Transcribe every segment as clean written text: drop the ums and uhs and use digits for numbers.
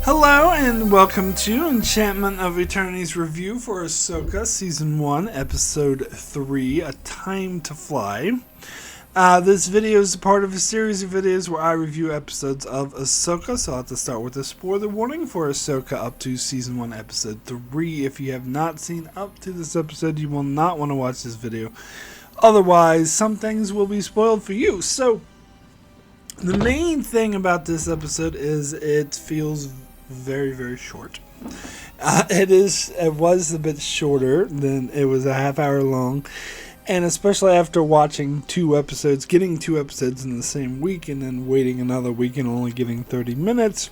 Hello and welcome to Enchantment of Eternity's review for Ahsoka Season 1, Episode 3, A Time to Fly. This video is a part of a series of videos where I review episodes of Ahsoka, so I'll have to start with a spoiler warning for Ahsoka up to Season 1, Episode 3. If you have not seen up to this episode, you will not want to watch this video. Otherwise, some things will be spoiled for you. So, the main thing about this episode is it feels very, very short. It was a bit shorter than it was a half hour long, and especially after watching getting two episodes in the same week and then waiting another week and only getting 30 minutes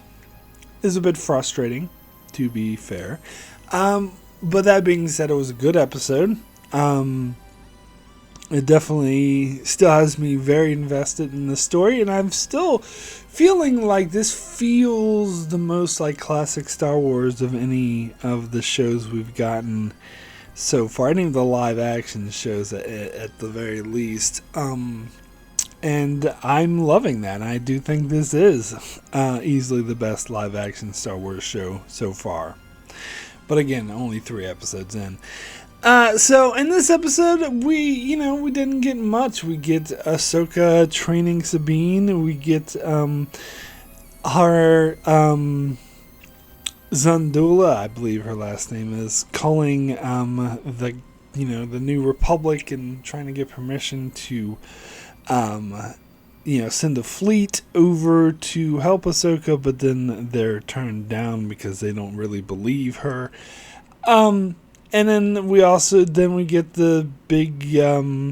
is a bit frustrating, to be fair. But that being said, it was a good episode. It definitely still has me very invested in the story, and I'm still feeling like this feels the most like classic Star Wars of any of the shows we've gotten so far. Any of the live action shows at the very least. And I'm loving that. I do think this is easily the best live action Star Wars show so far. But again, only 3 episodes in. So in this episode, we didn't get much. We get Ahsoka training Sabine. We get her Zandula, I believe her last name is, calling the New Republic and trying to get permission to send a fleet over to help Ahsoka, but then they're turned down because they don't really believe her. And then we get the big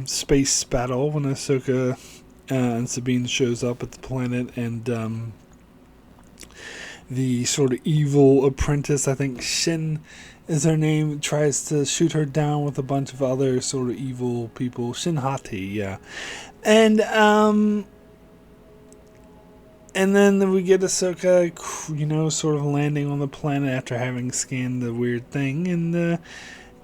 space battle when Ahsoka and Sabine shows up at the planet, and the sort of evil apprentice, I think Shin is her name, tries to shoot her down with a bunch of other sort of evil people. Shin Hati, yeah. And then we get Ahsoka, sort of landing on the planet after having scanned the weird thing,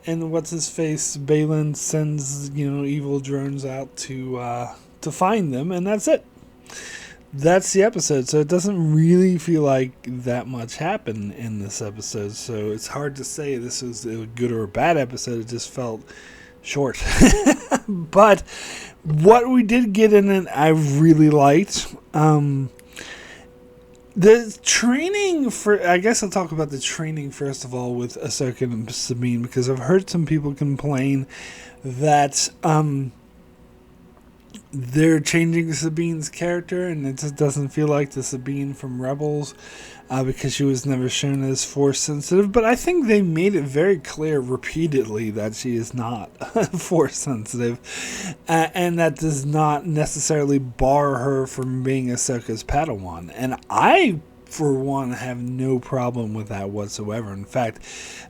and what's his face, Baylan sends evil drones out to find them, and that's it. That's the episode. So it doesn't really feel like that much happened in this episode. So it's hard to say this was a good or a bad episode. It just felt short. But what we did get in it, I really liked. The training I guess I'll talk about the training first of all with Ahsoka and Sabine, because I've heard some people complain that they're changing Sabine's character and it just doesn't feel like the Sabine from Rebels because she was never shown as Force sensitive. But I think they made it very clear repeatedly that she is not Force sensitive, and that does not necessarily bar her from being Ahsoka's Padawan. And I, for one, have no problem with that whatsoever. In fact,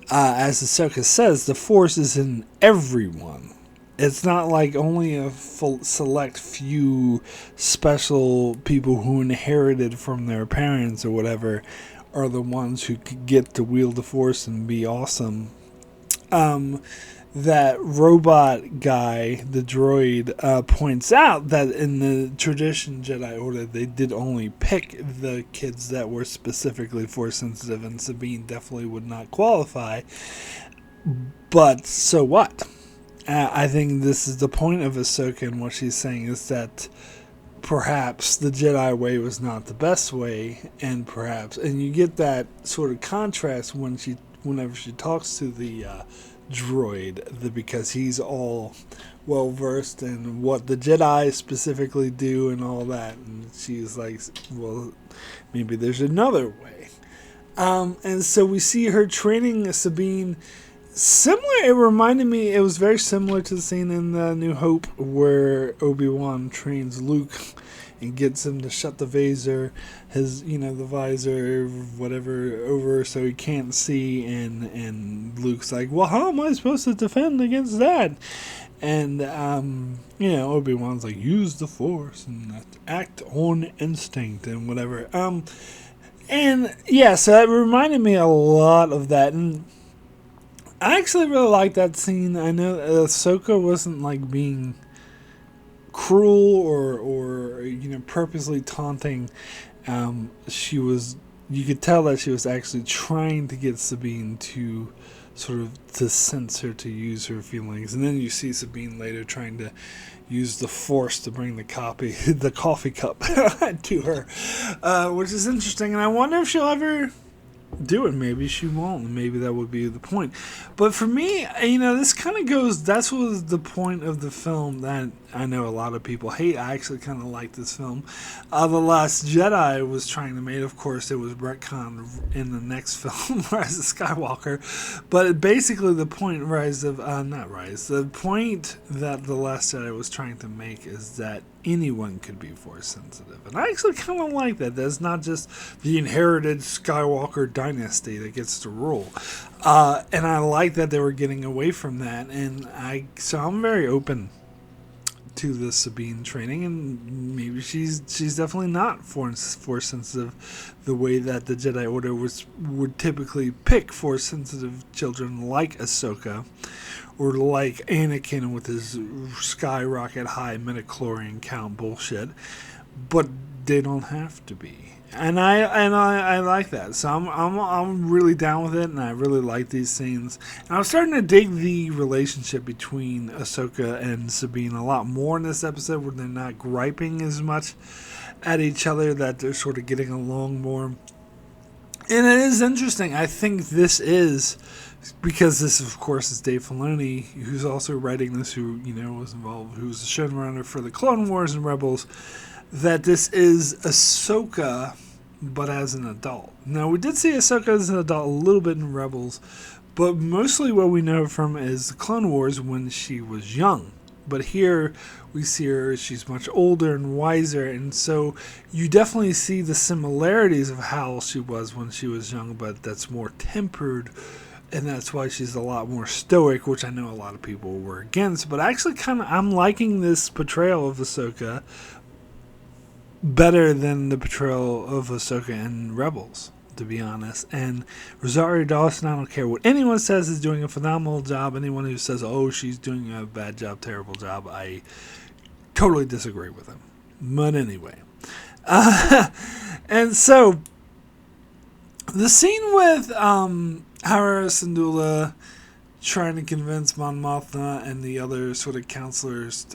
as Ahsoka says, the Force is in everyone. It's not like only a select few special people who inherited from their parents or whatever are the ones who could get to wield the Force and be awesome. That robot guy, the droid, points out that in the tradition Jedi Order, they did only pick the kids that were specifically Force sensitive, and Sabine definitely would not qualify. But so what? I think this is the point of Ahsoka, and what she's saying is that perhaps the Jedi way was not the best way, and you get that sort of contrast whenever she talks to the droid, because he's all well versed in what the Jedi specifically do and all that, and she's like, well, maybe there's another way. And so we see her training Sabine. It reminded me, it was very similar to the scene in New Hope where Obi-Wan trains Luke and gets him to shut the visor, the visor, whatever, over so he can't see, and Luke's like, well, how am I supposed to defend against that? And, Obi-Wan's like, use the Force and act on instinct and whatever. And, yeah, so it reminded me a lot of that, and I actually really like that scene. I know Ahsoka wasn't like being cruel or purposely taunting. She was you could tell that she was actually trying to get Sabine to sort of to sense her, to use her feelings. And then you see Sabine later trying to use the Force to bring the coffee cup to her, which is interesting. And I wonder if she'll ever do it. Maybe she won't. Maybe that would be the point. But for me, this kind of goes, that's what was the point of the film that I know a lot of people hate. I actually kind of like this film. The Last Jedi was trying to make, of course, it was retconned in the next film, Rise of Skywalker. But basically the point the point that The Last Jedi was trying to make is that anyone could be Force sensitive. And I actually kind of like that. That's not just the inherited Skywalker dynasty that gets to rule. And I like that they were getting away from that. And so I'm very open to the Sabine training, and maybe she's definitely not Force sensitive the way that the Jedi Order would typically pick Force sensitive children like Ahsoka, or like Anakin with his skyrocket high midichlorian count bullshit, but they don't have to be. And I like that. So I'm really down with it, and I really like these scenes. And I was starting to dig the relationship between Ahsoka and Sabine a lot more in this episode, where they're not griping as much at each other, that they're sort of getting along more. And it is interesting. I think this is, because this, of course, is Dave Filoni, who's also writing this, who was involved, who's the showrunner for the Clone Wars and Rebels, that this is Ahsoka, but as an adult. Now, we did see Ahsoka as an adult a little bit in Rebels, but mostly what we know from is the Clone Wars when she was young. But here we see her, she's much older and wiser, and so you definitely see the similarities of how she was when she was young, but that's more tempered, and that's why she's a lot more stoic, which I know a lot of people were against. But actually I'm liking this portrayal of Ahsoka better than the portrayal of Ahsoka in Rebels, to be honest. And Rosario Dawson, I don't care what anyone says, is doing a phenomenal job. Anyone who says, oh, she's doing a bad job, terrible job, I totally disagree with him. But anyway. And so, the scene with Hera Syndulla trying to convince Mon Mothma and the other sort of counselors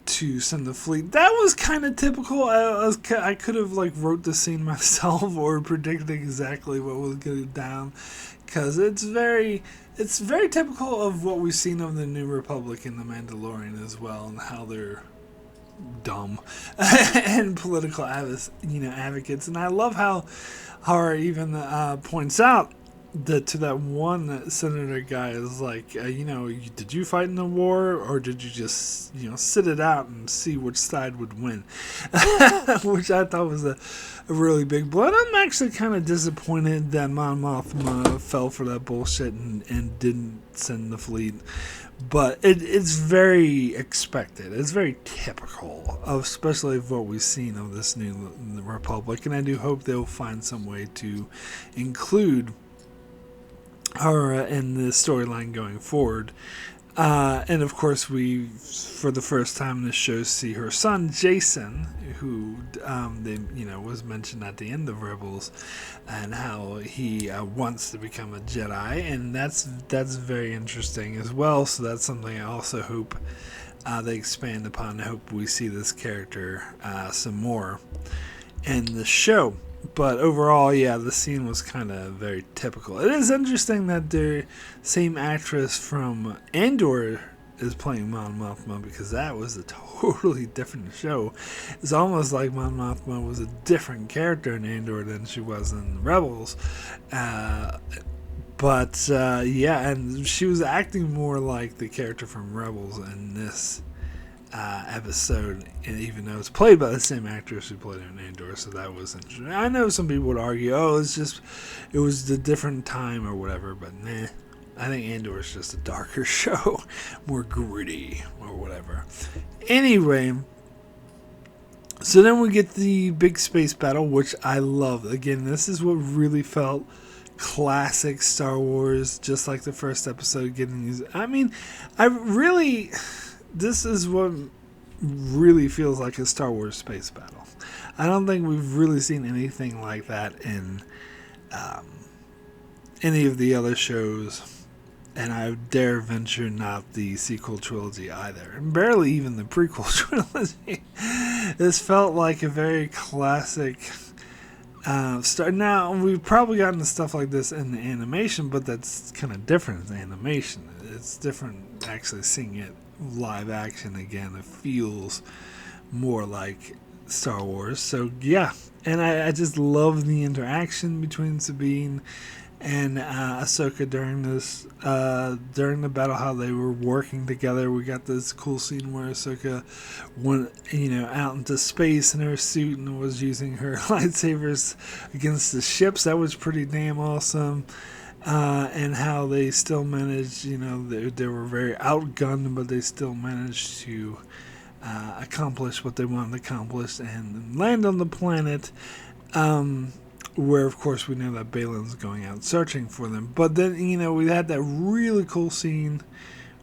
to send the fleet, that was kind of typical. I could have wrote the scene myself or predicted exactly what was going down, because it's very typical of what we've seen of the New Republic in The Mandalorian as well, and how they're dumb and political advocates. And I love how Hara even points out to that one senator guy is like, did you fight in the war, or did you just sit it out and see which side would win? Which I thought was a really big blow. And I'm actually kind of disappointed that Mon Mothma fell for that bullshit and didn't send the fleet. But it's very expected. It's very typical, especially of what we've seen of this New Republic. And I do hope they'll find some way to include her in the storyline going forward. And of course, we, for the first time in the show, see her son Jason, who was mentioned at the end of Rebels, and how he wants to become a Jedi, and that's very interesting as well. So that's something I also hope they expand upon. I hope we see this character some more in the show. But overall, the scene was kind of very typical. It is interesting that the same actress from Andor is playing Mon Mothma, because that was a totally different show. It's almost like Mon Mothma was a different character in Andor than she was in Rebels. And she was acting more like the character from Rebels in this episode, and even though it's played by the same actress who played her in Andor, so that was interesting. I know some people would argue, it was a different time or whatever, but nah. I think Andor is just a darker show, more gritty or whatever. Anyway, so then we get the big space battle, which I love. Again, this is what really felt classic Star Wars, just like the first episode. Getting these, this is what really feels like a Star Wars space battle. I don't think we've really seen anything like that in any of the other shows. And I dare venture not the sequel trilogy either. And barely even the prequel trilogy. This felt like a very classic start. Now, we've probably gotten to stuff like this in the animation, but that's kind of different than animation. It's different actually seeing it live action again. It feels more like Star Wars. So, yeah. And I just love the interaction between Sabine and Ahsoka during the battle, how they were working together. We got this cool scene where Ahsoka went, out into space in her suit and was using her lightsabers against the ships. That was pretty damn awesome. And how they still managed, they were very outgunned, but they still managed to accomplish what they wanted to accomplish and land on the planet. Where, of course, we know that Balin's going out searching for them. But then, we had that really cool scene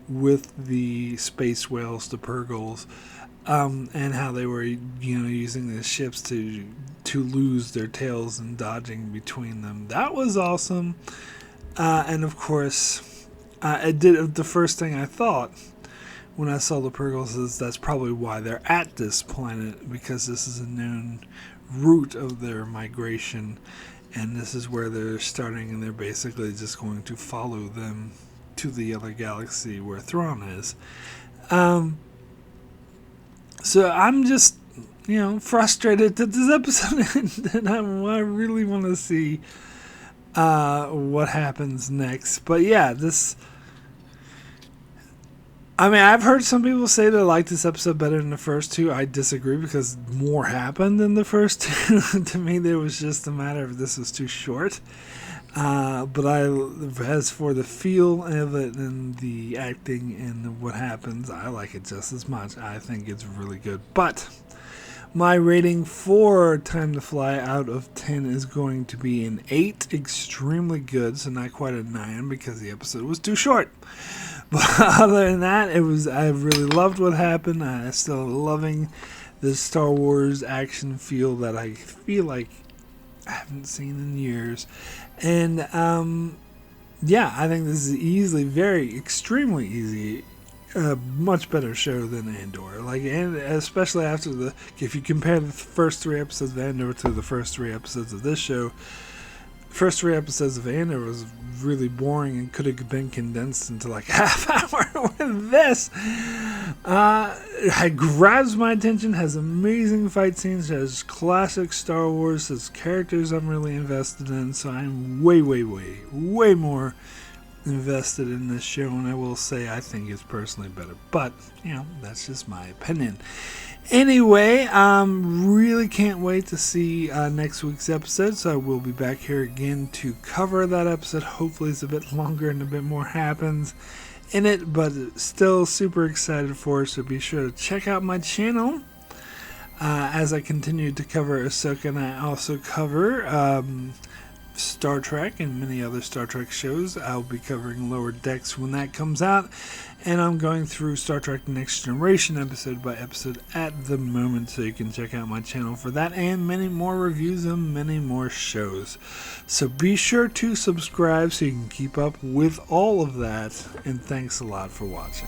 with the space whales, the Purgles, and how they were, using the ships to lose their tails and dodging between them. That was awesome. And, of course, the first thing I thought when I saw the Purgles is that's probably why they're at this planet, because this is a known route of their migration, and this is where they're starting, and they're basically just going to follow them to the other galaxy where Thrawn is. So I'm just, frustrated that this episode ended, and I really want to see what happens next. But yeah, I've heard some people say they like this episode better than the first two. I disagree because more happened in the first two. To me, it was just a matter of this was too short. But as for the feel of it and the acting and what happens, I like it just as much. I think it's really good. But my rating for Time to Fly out of 10 is going to be an 8. Extremely good, so not quite a 9 because the episode was too short. But other than that, I really loved what happened. I'm still loving the Star Wars action feel that I feel like I haven't seen in years. And, I think this is extremely easy, much better show than Andor. And especially if you compare the first 3 episodes of Andor to the first 3 episodes of this show, first 3 episodes of Andor was really boring and could have been condensed into like half hour. With this, it grabs my attention, has amazing fight scenes, has classic Star Wars, has characters I'm really invested in, so I'm way, way, way, way more invested in this show, and I will say I think it's personally better, but that's just my opinion. Anyway, really can't wait to see next week's episode, so I will be back here again to cover that episode. Hopefully it's a bit longer and a bit more happens in it, but still super excited for it, so be sure to check out my channel as I continue to cover Ahsoka, and I also cover Star Trek and many other Star Trek shows. I'll be covering Lower Decks when that comes out, and I'm going through Star Trek Next Generation episode by episode at the moment, so you can check out my channel for that and many more reviews of many more shows. So be sure to subscribe so you can keep up with all of that, and thanks a lot for watching.